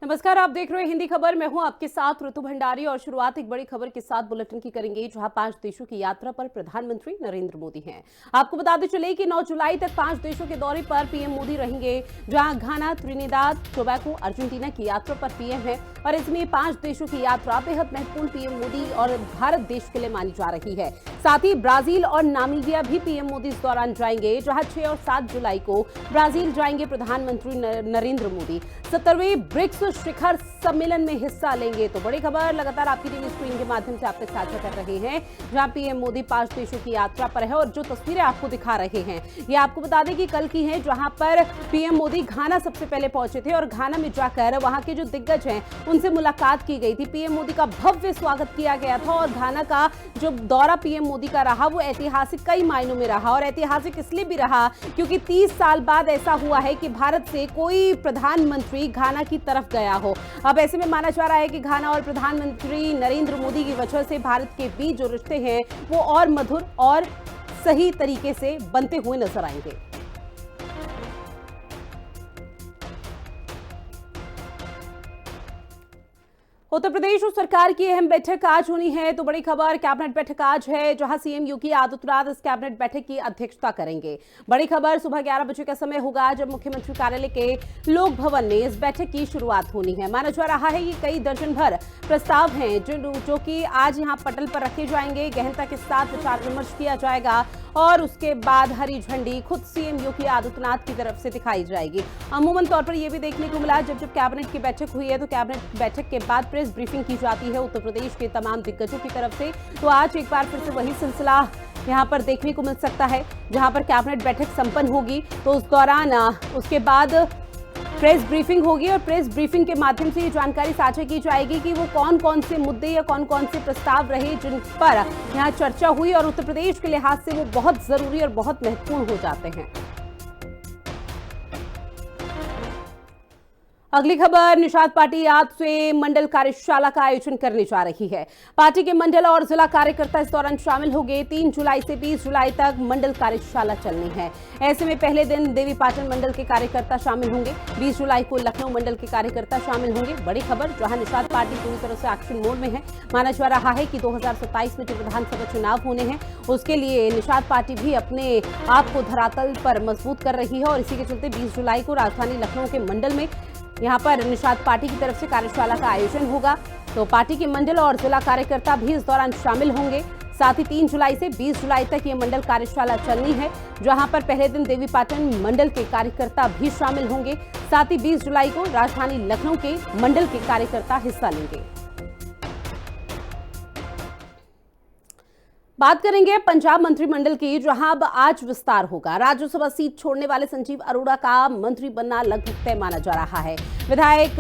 नमस्कार, आप देख रहे हैं हिंदी खबर। मैं हूं आपके साथ ऋतु भंडारी और शुरुआत एक बड़ी खबर के साथ बुलेटिन की करेंगे, जहां 5 देशों की यात्रा पर प्रधानमंत्री नरेंद्र मोदी हैं। आपको बताते चले कि 9 जुलाई तक 5 देशों के दौरे पर पीएम मोदी रहेंगे, जहां घाना, त्रिनिदाद, टोबैगो, अर्जेंटीना की यात्रा पर पीएम है और इसमें 5 देशों की यात्रा बेहद महत्वपूर्ण पीएम मोदी और भारत देश के लिए मानी जा रही है। साथ ही ब्राजील और नामीबिया भी पीएम मोदी इस दौरान जाएंगे, जहां 6 और 7 जुलाई को ब्राजील जाएंगे प्रधानमंत्री नरेंद्र मोदी। 70वें ब्रिक्स शिखर सम्मेलन में हिस्सा लेंगे। तो बड़ी खबर लगातार आपकी टीवी स्क्रीन के माध्यम से आपसे साझा कर रहे हैं, जहां पीएम मोदी 5 देशों की यात्रा पर है और जो तस्वीरें आपको दिखा रहे हैं ये आपको बता दें कि कल की हैं, जहां पर पीएम मोदी घाना सबसे पहले पहुंचे थे और घाना में जाकर वहां के जो दिग्गज हैं उनसे मुलाकात की गई थी। पीएम मोदी का भव्य स्वागत किया गया था और घाना का जो दौरा पीएम मोदी का रहा वो ऐतिहासिक कई मायनों में रहा और ऐतिहासिक इसलिए भी रहा क्योंकि 30 साल बाद ऐसा हुआ है कि भारत से कोई प्रधानमंत्री घाना की तरफ गया हो। अब ऐसे में माना जा रहा है कि घाना और प्रधानमंत्री नरेंद्र मोदी की वजह से भारत के बीच जो रिश्ते हैं वो और मधुर और सही तरीके से बनते हुए नजर आएंगे। उत्तर प्रदेश सरकार की अहम बैठक आज होनी है। तो बड़ी खबर, कैबिनेट बैठक आज है, जहां सीएम योगी आदित्यनाथ इस कैबिनेट बैठक की अध्यक्षता करेंगे। बड़ी खबर, सुबह 11 बजे का समय होगा जब मुख्यमंत्री कार्यालय के लोक भवन में इस बैठक की शुरुआत होनी है। माना जा रहा है कि कई दर्जन भर प्रस्ताव हैं जो कि आज यहां पटल पर रखे जाएंगे। गहनता के साथ विचार विमर्श किया जाएगा और उसके बाद हरी झंडी खुद सीएम योगी आदित्यनाथ की तरफ से दिखाई जाएगी। अमूमन तौर पर यह भी देखने को मिला जब कैबिनेट की बैठक हुई है तो कैबिनेट बैठक के बाद प्रेस ब्रीफिंग की जाती है उत्तर प्रदेश के तमाम दिग्गजों की तरफ से। तो आज एक बार फिर से वही सिलसिला यहां पर देखने को मिल सकता है, जहां पर कैबिनेट बैठक संपन्न होगी तो उस दौरान उसके बाद प्रेस ब्रीफिंग होगी और प्रेस ब्रीफिंग के माध्यम से ये जानकारी साझा की जाएगी कि वो कौन कौन से मुद्दे या कौन कौन से प्रस्ताव रहे जिन पर यहाँ चर्चा हुई और उत्तर प्रदेश के लिहाज से वो बहुत जरूरी और बहुत महत्वपूर्ण हो जाते हैं। अगली खबर, निषाद पार्टी आज से मंडल कार्यशाला का आयोजन करने जा रही है। पार्टी के मंडल और जिला कार्यकर्ता इस दौरान शामिल होंगे। 3 जुलाई से 20 जुलाई तक मंडल कार्यशाला चलनी है। ऐसे में पहले दिन देवी पाटन मंडल के कार्यकर्ता शामिल होंगे, 20 जुलाई को लखनऊ मंडल के कार्यकर्ता शामिल होंगे। बड़ी खबर, जहां निषाद पार्टी पूरी तरह से एक्शन मोड में है। माना जा रहा है कि 2027 में जो विधानसभा चुनाव होने हैं उसके लिए निषाद पार्टी भी अपने आप को धरातल पर मजबूत कर रही है और इसी के चलते 20 जुलाई को राजधानी लखनऊ के मंडल में यहां पर निषाद पार्टी की तरफ से कार्यशाला का आयोजन होगा। तो पार्टी के मंडल और जिला कार्यकर्ता भी इस दौरान शामिल होंगे। साथ ही 3 जुलाई से 20 जुलाई तक ये मंडल कार्यशाला चलनी है, जहां पर पहले दिन देवी पाटन मंडल के कार्यकर्ता भी शामिल होंगे। साथ ही 20 जुलाई को राजधानी लखनऊ के मंडल के कार्यकर्ता हिस्सा लेंगे। बात करेंगे पंजाब मंत्रिमंडल की, जहां अब आज विस्तार होगा। राज्यसभा सीट छोड़ने वाले संजीव अरोड़ा का मंत्री बनना लगभग तय माना जा रहा है। विधायक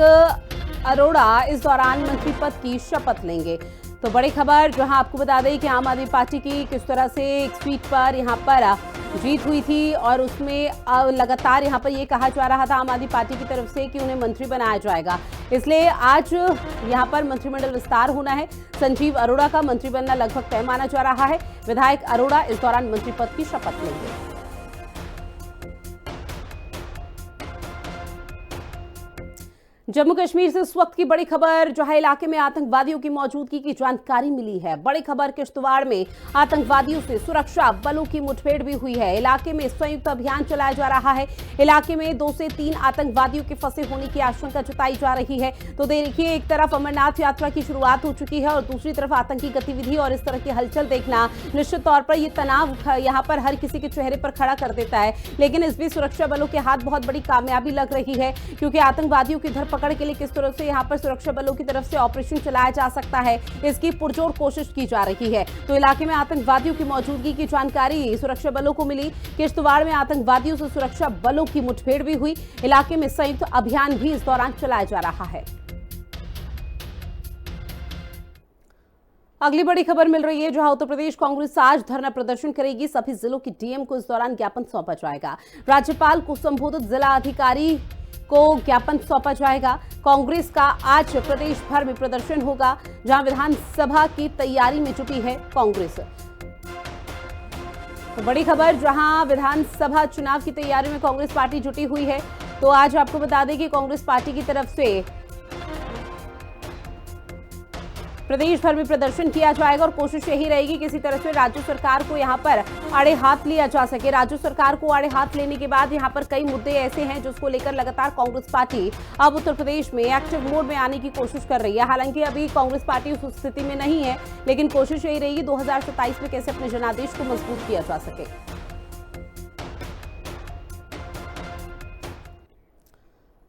अरोड़ा इस दौरान मंत्री पद की शपथ लेंगे। तो बड़ी खबर, जहां आपको बता दें कि आम आदमी पार्टी की किस तरह से एक सीट पर यहां पर जीत हुई थी और उसमें लगातार यहां पर यह कहा जा रहा था आम आदमी पार्टी की तरफ से कि उन्हें मंत्री बनाया जाएगा। इसलिए आज यहां पर मंत्रिमंडल विस्तार होना है। संजीव अरोड़ा का मंत्री बनना लगभग तय माना जा रहा है। विधायक अरोड़ा इस दौरान मंत्री पद की शपथ लेंगे। जम्मू कश्मीर से इस वक्त की बड़ी खबर, जहां इलाके में आतंकवादियों की मौजूदगी की जानकारी मिली है। बड़ी खबर, किश्तवाड़ में आतंकवादियों से सुरक्षा बलों की मुठभेड़ भी हुई है। इलाके में संयुक्त अभियान चलाया जा रहा है। इलाके में 2 से 3 आतंकवादियों के फंसे होने की आशंका जताई जा रही है। तो देखिए, एक तरफ अमरनाथ यात्रा की शुरुआत हो चुकी है और दूसरी तरफ आतंकी गतिविधि और इस तरह की हलचल देखना निश्चित तौर पर यह तनाव यहाँ पर हर किसी के चेहरे पर खड़ा कर देता है। लेकिन इस बीच सुरक्षा बलों के हाथ बहुत बड़ी कामयाबी लग रही है, क्योंकि आतंकवादियों की धरपकड़ के लिए किस तरह से यहां पर सुरक्षा बलों की तरफ से ऑपरेशन चलाया जा सकता है, इसकी पुरजोर कोशिश की जा रही है। तो इलाके में आतंकवादियों की मौजूदगी की जानकारी सुरक्षा बलों को मिली। किश्तवाड़ में आतंकवादियों से सुरक्षा बलों की मुठभेड़ भी हुई। इलाके में संयुक्त अभियान भी इस दौरान चलाया जा रहा है। अगली बड़ी खबर मिल रही है, जहां उत्तर प्रदेश कांग्रेस आज धरना प्रदर्शन करेगी। सभी जिलों की डीएम को इस दौरान ज्ञापन सौंपा जाएगा। राज्यपाल को संबोधित जिला अधिकारी को ज्ञापन सौंपा जाएगा। कांग्रेस का आज प्रदेश भर में प्रदर्शन होगा, जहां विधानसभा की तैयारी में जुटी है कांग्रेस। तो बड़ी खबर, जहां विधानसभा चुनाव की तैयारी में कांग्रेस पार्टी जुटी हुई है। तो आज आपको बता दें कि कांग्रेस पार्टी की तरफ से प्रदेश भर में प्रदर्शन किया जाएगा और कोशिश यही रहेगी किसी तरह से राज्य सरकार को यहां पर आड़े हाथ लिया जा सके। राज्य सरकार को आड़े हाथ लेने के बाद यहां पर कई मुद्दे ऐसे हैं जिसको लेकर लगातार कांग्रेस पार्टी अब उत्तर प्रदेश में एक्टिव मोड में आने की कोशिश कर रही है। हालांकि अभी कांग्रेस पार्टी उस स्थिति में नहीं है, लेकिन कोशिश यही रहेगी 2027 में कैसे अपने जनादेश को मजबूत किया जा सके।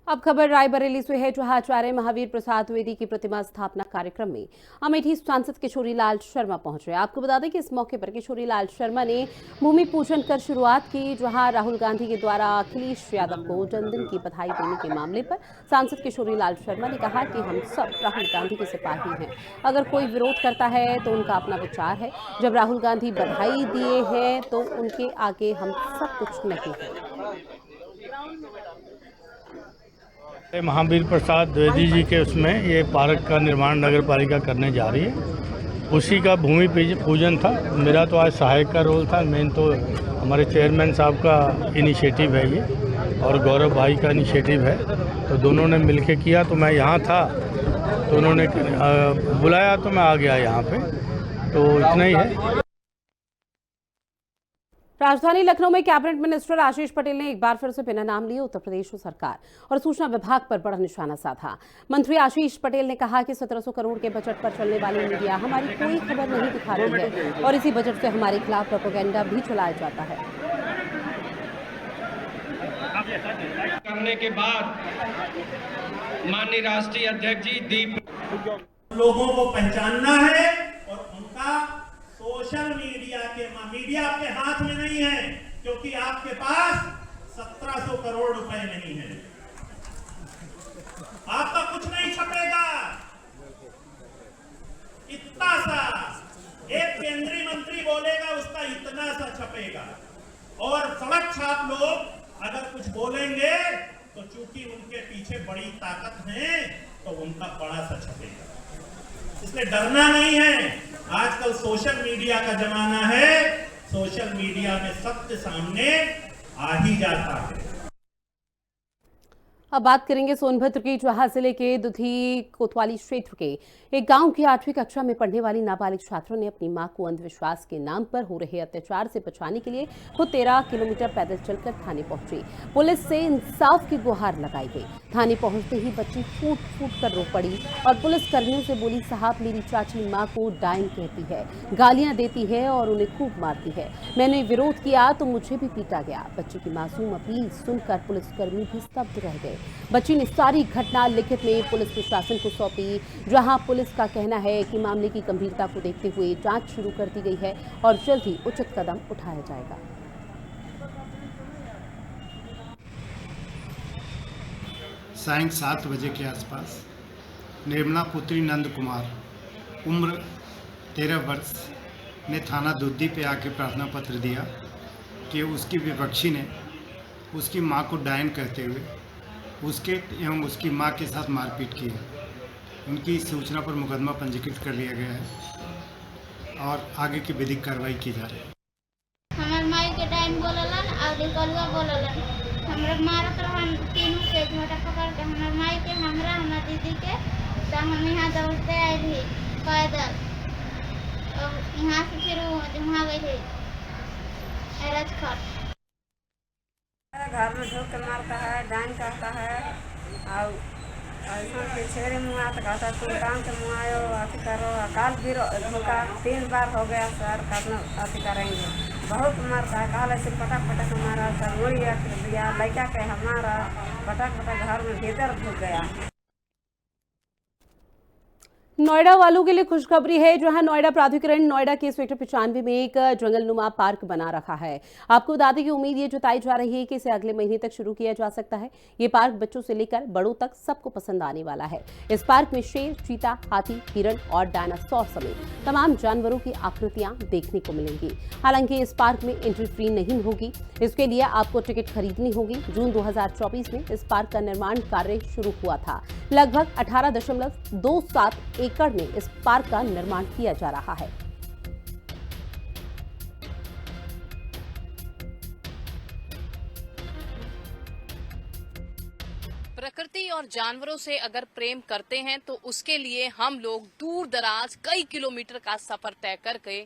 अब खबर रायबरेली से है, जहां आचार्य महावीर प्रसाद द्विवेदी की प्रतिमा स्थापना कार्यक्रम में अमेठी सांसद किशोरीलाल शर्मा पहुंचे। आपको बता दें कि इस मौके पर किशोरीलाल शर्मा ने भूमि पूजन कर शुरुआत की, जहां राहुल गांधी के द्वारा अखिलेश यादव को जन्मदिन की बधाई देने के मामले पर सांसद किशोरीलाल शर्मा ने कहा कि हम सब राहुल गांधी के सिपाही हैं। अगर कोई विरोध करता है तो उनका अपना विचार है। जब राहुल गांधी बधाई दिए हैं तो उनके आगे हम सब कुछ नहीं है। महावीर प्रसाद द्विवेदी जी के उसमें ये पार्क का निर्माण नगर पालिका करने जा रही है, उसी का भूमि पूजन था। मेरा तो आज सहायक का रोल था, मेन तो हमारे चेयरमैन साहब का इनिशिएटिव है ये और गौरव भाई का इनिशिएटिव है, तो दोनों ने मिलके किया। तो मैं यहाँ था तो उन्होंने बुलाया तो मैं आ गया यहाँ पे, तो इतना ही है। राजधानी लखनऊ में कैबिनेट मिनिस्टर आशीष पटेल ने एक बार फिर से बिना नाम लिए उत्तर प्रदेश सरकार और सूचना विभाग पर बड़ा निशाना साधा। मंत्री आशीष पटेल ने कहा कि 1700 करोड़ के बजट पर चलने वाली मीडिया हमारी कोई खबर नहीं दिखा रही है और इसी बजट से हमारे खिलाफ प्रोपेगेंडा भी चलाया जाता है। करने के बाद माननीय राष्ट्रीय अध्यक्ष जी दीप लोगों को पहचानना है और उनका सोशल मीडिया आपके हाथ में नहीं है, क्योंकि आपके पास 1700 करोड़ रुपए नहीं है। आपका कुछ नहीं छपेगा। इतना सा एक केंद्रीय मंत्री बोलेगा उसका इतना सा छपेगा, और सड़क छाप लोग अगर कुछ बोलेंगे तो चूंकि उनके पीछे बड़ी ताकत है तो उनका बड़ा सा छपेगा। इसलिए डरना नहीं है। आजकल सोशल मीडिया का जमाना है, सोशल मीडिया में सत्य सामने आ ही जाता है। अब बात करेंगे सोनभद्र की, जहां जिले के दुधी कोतवाली क्षेत्र के एक गांव की 8वीं कक्षा में पढ़ने वाली नाबालिग छात्रों ने अपनी मां को अंधविश्वास के नाम पर हो रहे अत्याचार से बचाने के लिए खुद 13 किलोमीटर पैदल चलकर थाने पहुंची। पुलिस से इंसाफ की गुहार लगाई गई। थाने पहुंचते ही बच्ची फूट फूट कर रो पड़ी और पुलिस कर्मियों से बोली, साहब मेरी चाची माँ को डायन कहती है, गालियां देती है और उन्हें खूब मारती है। मैंने विरोध किया तो मुझे भी पीटा गया। बच्ची की मासूम अपील सुनकर पुलिसकर्मी भी स्तब्ध रह गए। बच्ची ने सारी घटना लिखित में पुलिस प्रशासन को सौंपी, जहां पुलिस का कहना है कि मामले की गंभीरता को देखते हुए जांच शुरू कर दी गई है और जल्द ही उचित कदम उठाया जाएगा। सायं 7 बजे के आसपास निर्मला पुत्री नंद कुमार उम्र 13 वर्ष ने थाना दुद्दी पे आके प्रार्थना पत्र दिया कि उसकी विपक्षी ने उसकी मां को डायन कहते हुए उसके एवं उसकी मां के साथ मारपीट की है। उनकी सूचना पर मुकदमा पंजीकृत कर लिया गया है और आगे की विधिक कार्रवाई की जा रही है। हमार माई के डायन बोललन और निकलवा बोललन, हमरा मारत रहन, तीनों के झोटा पकड़ के हमार माई के, हमरा हमार दीदी के। तो हम यहाँ दौड़ते आए थे पैदल, और यहाँ से फिर वहाँ गई थे राजखट। घर में ढोक कर मारता है, डायन कहता है और ऐसा के छेड़े मुँह तो कहता तुम काम से मुँह आयो अति करो। काल भी धोखा 3 बार हो गया सर, करना अति करेंगे। बहुत मारता है, काल ऐसे पटक पटक हमारा सर मुड़ी दिया, लड़का के हमारा पटक पटक घर में भीतर घुस गया। नोएडा वालों के लिए खुशखबरी है, जहां नोएडा प्राधिकरण नोएडा के सेक्टर 95 में एक जंगलनुमा पार्क बना रखा है। आपको बता दें कि उम्मीद ये जताई जा रही है कि इसे अगले महीने तक शुरू किया जा सकता है। ये पार्क बच्चों से लेकर बड़ों तक सबको पसंद आने वाला है। इस पार्क में शेर, चीता, हाथी, हिरण और डायनासोर समेत तमाम जानवरों की आकृतियां देखने को मिलेंगी। हालांकि इस पार्क में एंट्री फ्री नहीं होगी, इसके लिए आपको टिकट खरीदनी होगी। जून 2024 में इस पार्क का निर्माण कार्य शुरू हुआ था। लगभग 18.27 एकड़ में इस पार्क का निर्माण किया जा रहा है। प्रकृति और और जानवरों से अगर प्रेम करते हैं तो उसके लिए हम लोग दूर दराज कई किलोमीटर का सफर तय करके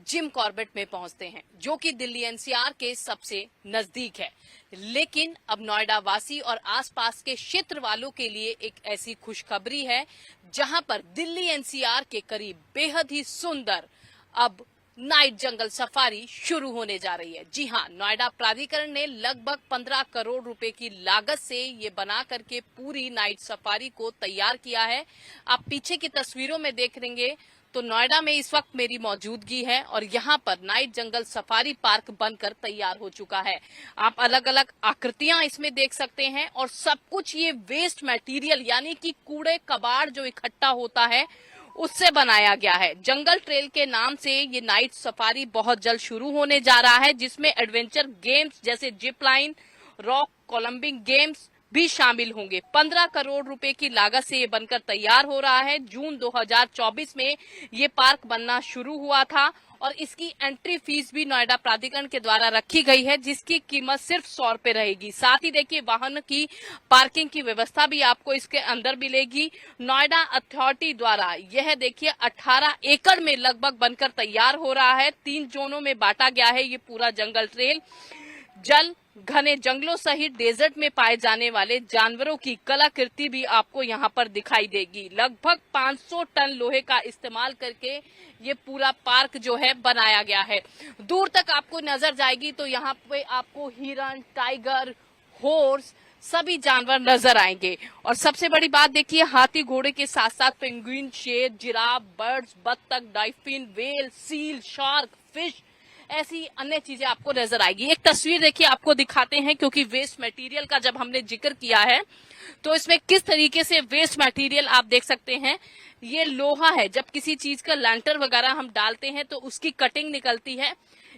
जिम कॉर्बेट में पहुंचते हैं, जो कि दिल्ली एनसीआर के सबसे नजदीक है। लेकिन अब नोएडा वासी और आसपास के क्षेत्र वालों के लिए एक ऐसी खुशखबरी है जहां पर दिल्ली एनसीआर के करीब बेहद ही सुंदर अब नाइट जंगल सफारी शुरू होने जा रही है। जी हां, नोएडा प्राधिकरण ने लगभग 15 करोड़ रुपए की लागत से ये बना करके पूरी नाइट सफारी को तैयार किया है। आप पीछे की तस्वीरों में देख लेंगे तो नोएडा में इस वक्त मेरी मौजूदगी है और यहाँ पर नाइट जंगल सफारी पार्क बनकर तैयार हो चुका है। आप अलग अलग आकृतियां इसमें देख सकते हैं और सब कुछ ये वेस्ट मटेरियल यानी कि कूड़े कबाड़ जो इकट्ठा होता है उससे बनाया गया है। जंगल ट्रेल के नाम से ये नाइट सफारी बहुत जल्द शुरू होने जा रहा है, जिसमें एडवेंचर गेम्स जैसे zip line, rock climbing games भी शामिल होंगे। 15 करोड़ रुपए की लागत से ये बनकर तैयार हो रहा है। जून 2024 में ये पार्क बनना शुरू हुआ था और इसकी एंट्री फीस भी नोएडा प्राधिकरण के द्वारा रखी गई है, जिसकी कीमत सिर्फ 100 रुपए रहेगी। साथ ही देखिए वाहन की पार्किंग की व्यवस्था भी आपको इसके अंदर मिलेगी। नोएडा अथॉरिटी द्वारा यह देखिए 18 एकड़ में लगभग बनकर तैयार हो रहा है। 3 जोनों में बांटा गया है ये पूरा जंगल ट्रेल। जल, घने जंगलों सहित डेजर्ट में पाए जाने वाले जानवरों की कलाकृति भी आपको यहाँ पर दिखाई देगी। लगभग 500 टन लोहे का इस्तेमाल करके ये पूरा पार्क जो है बनाया गया है। दूर तक आपको नजर जाएगी तो यहाँ पे आपको हिरन, टाइगर, हॉर्स सभी जानवर नजर आएंगे। और सबसे बड़ी बात देखिए, हाथी घोड़े के साथ साथ पेंगुइन, शेर, जिराफ, बर्ड्स, बत्तख, dolphin, whale, seal, shark, fish ऐसी अन्य चीजें आपको नजर आएगी। एक तस्वीर देखिए आपको दिखाते हैं, क्योंकि वेस्ट मटेरियल का जब हमने जिक्र किया है तो इसमें किस तरीके से वेस्ट मटेरियल आप देख सकते हैं। ये लोहा है, जब किसी चीज का लैंटर वगैरह हम डालते हैं तो उसकी कटिंग निकलती है।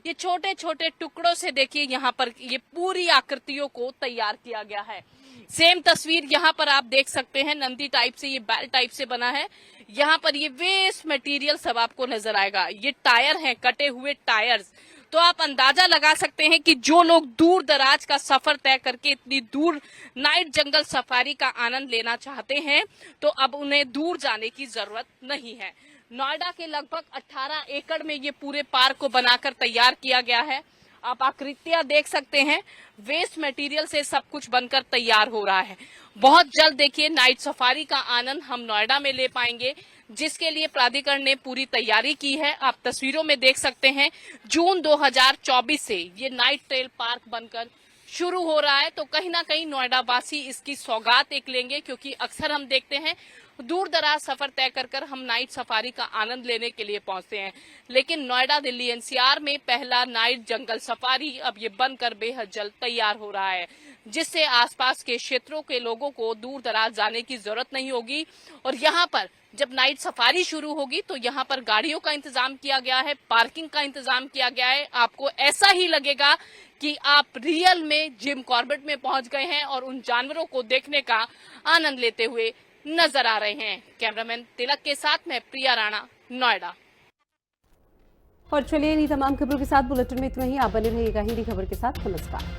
ये छोटे छोटे टुकड़ों से देखिए यहाँ पर ये पूरी आकृतियों को तैयार किया गया है। सेम तस्वीर यहाँ पर आप देख सकते हैं, नंदी टाइप से, ये बैल टाइप से बना है। यहाँ पर ये वेस्ट मटेरियल सब आपको नजर आएगा। ये टायर हैं, कटे हुए टायर्स। तो आप अंदाजा लगा सकते हैं कि जो लोग दूर दराज का सफर तय करके इतनी दूर नाइट जंगल सफारी का आनंद लेना चाहते हैं तो अब उन्हें दूर जाने की जरूरत नहीं है। नोएडा के लगभग 18 एकड़ में ये पूरे पार्क को बनाकर तैयार किया गया है। आप आकृतियां देख सकते हैं, वेस्ट मटेरियल से सब कुछ बनकर तैयार हो रहा है। बहुत जल्द देखिए नाइट सफारी का आनंद हम नोएडा में ले पाएंगे, जिसके लिए प्राधिकरण ने पूरी तैयारी की है। आप तस्वीरों में देख सकते हैं, जून 2024 से ये नाइट ट्रेल पार्क बनकर शुरू हो रहा है। तो कहीं ना कहीं नोएडा वासी इसकी सौगात एक लेंगे, क्योंकि अक्सर हम देखते हैं दूर दराज सफर तय कर हम नाइट सफारी का आनंद लेने के लिए पहुंचते हैं, लेकिन नोएडा दिल्ली एनसीआर में पहला नाइट जंगल सफारी अब ये बनकर बेहद जल्द तैयार हो रहा है, जिससे आसपास के क्षेत्रों के लोगों को दूर दराज जाने की जरूरत नहीं होगी। और यहाँ पर जब नाइट सफारी शुरू होगी तो यहाँ पर गाड़ियों का इंतजाम किया गया है, पार्किंग का इंतजाम किया गया है। आपको ऐसा ही लगेगा कि आप रियल में जिम कॉर्बेट में पहुंच गए हैं और उन जानवरों को देखने का आनंद लेते हुए नजर आ रहे हैं। कैमरामैन तिलक के साथ मैं प्रिया राणा, नोएडा। और चलिए इन्हीं तमाम खबरों के साथ बुलेटिन में इतना ही। आप बने रहिएगा हिंदी खबर के साथ। नमस्कार।